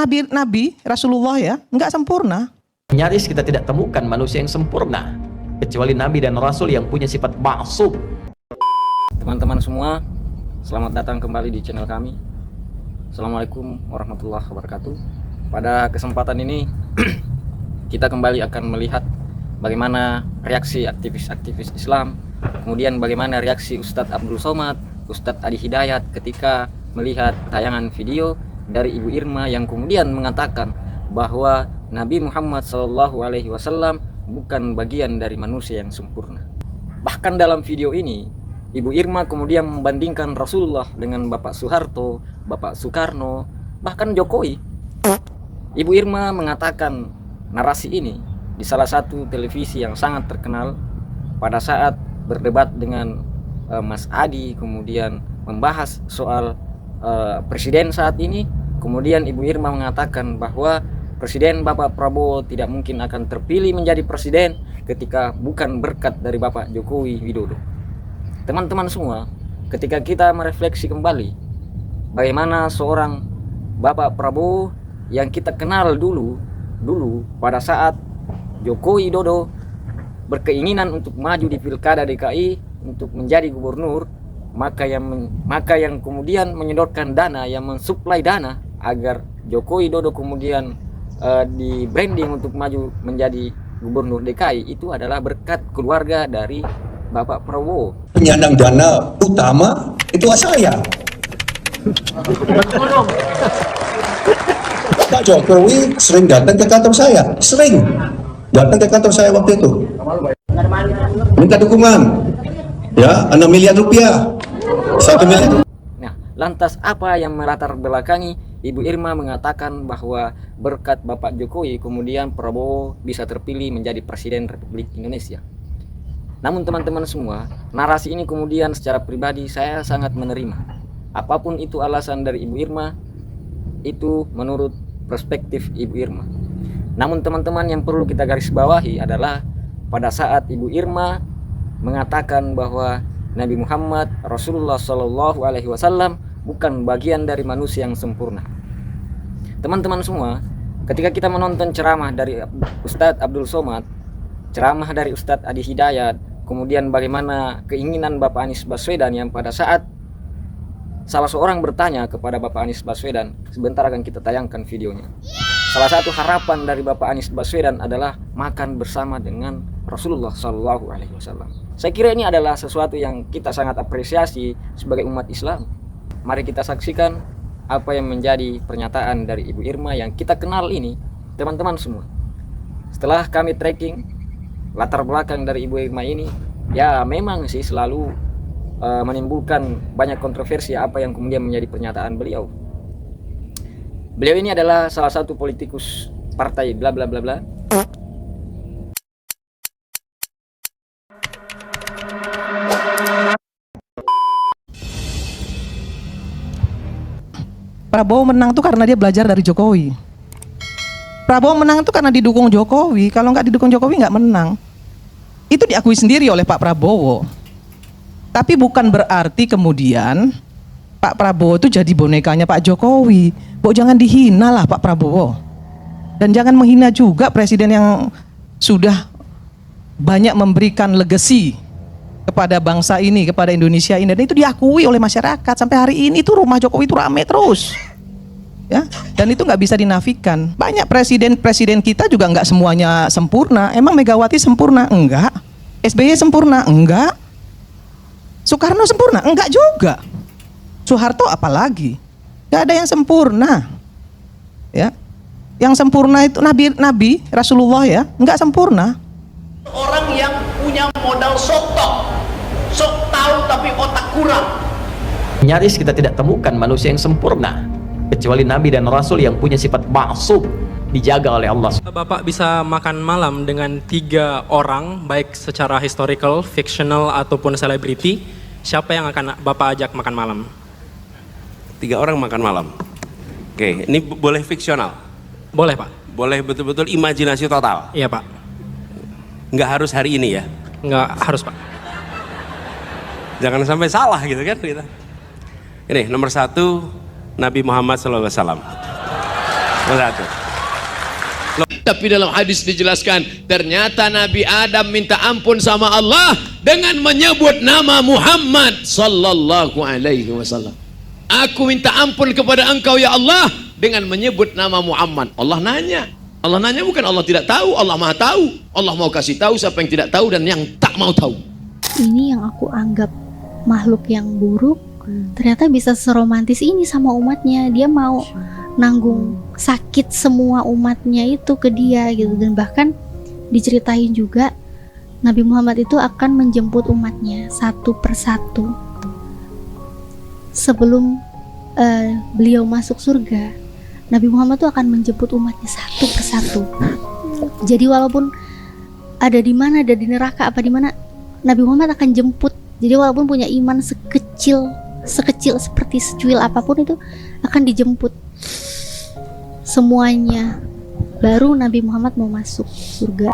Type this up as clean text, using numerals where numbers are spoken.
Nabi Rasulullah ya, nggak sempurna. Nyaris kita tidak temukan manusia yang sempurna kecuali Nabi dan Rasul yang punya sifat ma'sum. Teman-teman semua, selamat datang kembali di channel kami. Assalamualaikum warahmatullahi wabarakatuh. Pada kesempatan ini kita kembali akan melihat bagaimana reaksi aktivis-aktivis Islam, kemudian bagaimana reaksi Ustadz Abdul Somad, Ustadz Adi Hidayat ketika melihat tayangan video dari Ibu Irma yang kemudian mengatakan bahwa Nabi Muhammad SAW bukan bagian dari manusia yang sempurna. Bahkan dalam video ini Ibu Irma kemudian membandingkan Rasulullah dengan Bapak Soeharto, Bapak Soekarno, bahkan Jokowi. Ibu Irma mengatakan narasi ini di salah satu televisi yang sangat terkenal pada saat berdebat dengan Mas Adi, kemudian membahas soal presiden saat ini. Kemudian Ibu Irma mengatakan bahwa Presiden Bapak Prabowo tidak mungkin akan terpilih menjadi presiden ketika bukan berkat dari Bapak Jokowi Widodo. Teman-teman semua, ketika kita merefleksi kembali bagaimana seorang Bapak Prabowo yang kita kenal dulu pada saat Jokowi Widodo berkeinginan untuk maju di Pilkada DKI untuk menjadi gubernur, maka yang kemudian menyedorkan dana, yang mensuplai dana agar Jokowi Widodo kemudian di branding untuk maju menjadi gubernur DKI itu adalah berkat keluarga dari Bapak Prabowo. Penyandang dana utama itu saya. Pak Jokowi sering datang ke kantor saya, waktu itu. Minta dukungan, ya, 6 miliar rupiah, 1 miliar. Nah, lantas apa yang melatar belakangi Ibu Irma mengatakan bahwa berkat Bapak Jokowi kemudian Prabowo bisa terpilih menjadi Presiden Republik Indonesia? Namun teman-teman semua, narasi ini kemudian secara pribadi saya sangat menerima. Apapun itu alasan dari Ibu Irma, itu menurut perspektif Ibu Irma. Namun teman-teman, yang perlu kita garis bawahi adalah pada saat Ibu Irma mengatakan bahwa Nabi Muhammad Rasulullah SAW bukan bagian dari manusia yang sempurna. Teman-teman semua, ketika kita menonton ceramah dari Ustadz Abdul Somad, ceramah dari Ustadz Adi Hidayat, kemudian bagaimana keinginan Bapak Anies Baswedan yang pada saat salah seorang bertanya kepada Bapak Anies Baswedan, sebentar akan kita tayangkan videonya. Salah satu harapan dari Bapak Anies Baswedan adalah makan bersama dengan Rasulullah SAW. Saya kira ini adalah sesuatu yang kita sangat apresiasi sebagai umat Islam. Mari kita saksikan apa yang menjadi pernyataan dari Ibu Irma yang kita kenal ini, teman-teman semua. Setelah kami tracking latar belakang dari Ibu Irma ini, ya memang sih selalu menimbulkan banyak kontroversi apa yang kemudian menjadi pernyataan beliau. Beliau ini adalah salah satu politikus partai bla bla bla bla. Prabowo menang tuh karena dia belajar dari Jokowi. Prabowo menang tuh karena didukung Jokowi. Kalau nggak didukung Jokowi nggak menang. Itu diakui sendiri oleh Pak Prabowo. Tapi bukan berarti kemudian Pak Prabowo itu jadi bonekanya Pak Jokowi. Jangan dihina lah Pak Prabowo. Dan jangan menghina juga presiden yang sudah banyak memberikan legacy kepada bangsa ini, kepada Indonesia ini, dan itu diakui oleh masyarakat. Sampai hari ini tuh rumah Jokowi itu rame terus, ya. Dan itu nggak bisa dinafikan. Banyak presiden kita juga nggak semuanya sempurna. Emang Megawati sempurna? Enggak. SBY sempurna? Enggak. Soekarno sempurna? Enggak juga. Soeharto apalagi? Nggak ada yang sempurna, ya. Yang sempurna itu Nabi Rasulullah ya, nggak sempurna. Orang yang punya modal sok tahu tapi otak kurang. Nyaris kita tidak temukan manusia yang sempurna kecuali Nabi dan Rasul yang punya sifat ma'sum, dijaga oleh Allah. Bapak bisa makan malam dengan 3 orang, baik secara historical, fictional, ataupun selebriti. Siapa yang akan Bapak ajak makan malam? 3 orang makan malam. Oke, ini boleh fiksional? Boleh Pak. Boleh betul-betul imajinasi total? Iya Pak. Nggak harus hari ini ya? Nggak harus Pak. Jangan sampai salah gitu kan kita. Ini nomor 1, Nabi Muhammad SAW. Satu. Tapi dalam hadis dijelaskan, ternyata Nabi Adam minta ampun sama Allah dengan menyebut nama Muhammad sallallahu alaihi wasallam. Aku minta ampun kepada engkau ya Allah dengan menyebut nama Muhammad. Allah nanya bukan Allah tidak tahu, Allah Maha tahu. Allah mau kasih tahu siapa yang tidak tahu dan yang tak mau tahu. Ini yang aku anggap makhluk yang buruk, ternyata bisa seromantis ini sama umatnya. Dia mau nanggung sakit semua umatnya itu ke dia gitu. Dan bahkan diceritain juga Nabi Muhammad itu akan menjemput umatnya satu persatu sebelum beliau masuk surga. Nabi Muhammad itu akan menjemput umatnya satu persatu. Jadi walaupun ada di mana, ada di neraka apa di mana, Nabi Muhammad akan jemput. Jadi walaupun punya iman sekecil seperti secuil apapun, itu akan dijemput semuanya. Baru Nabi Muhammad mau masuk surga.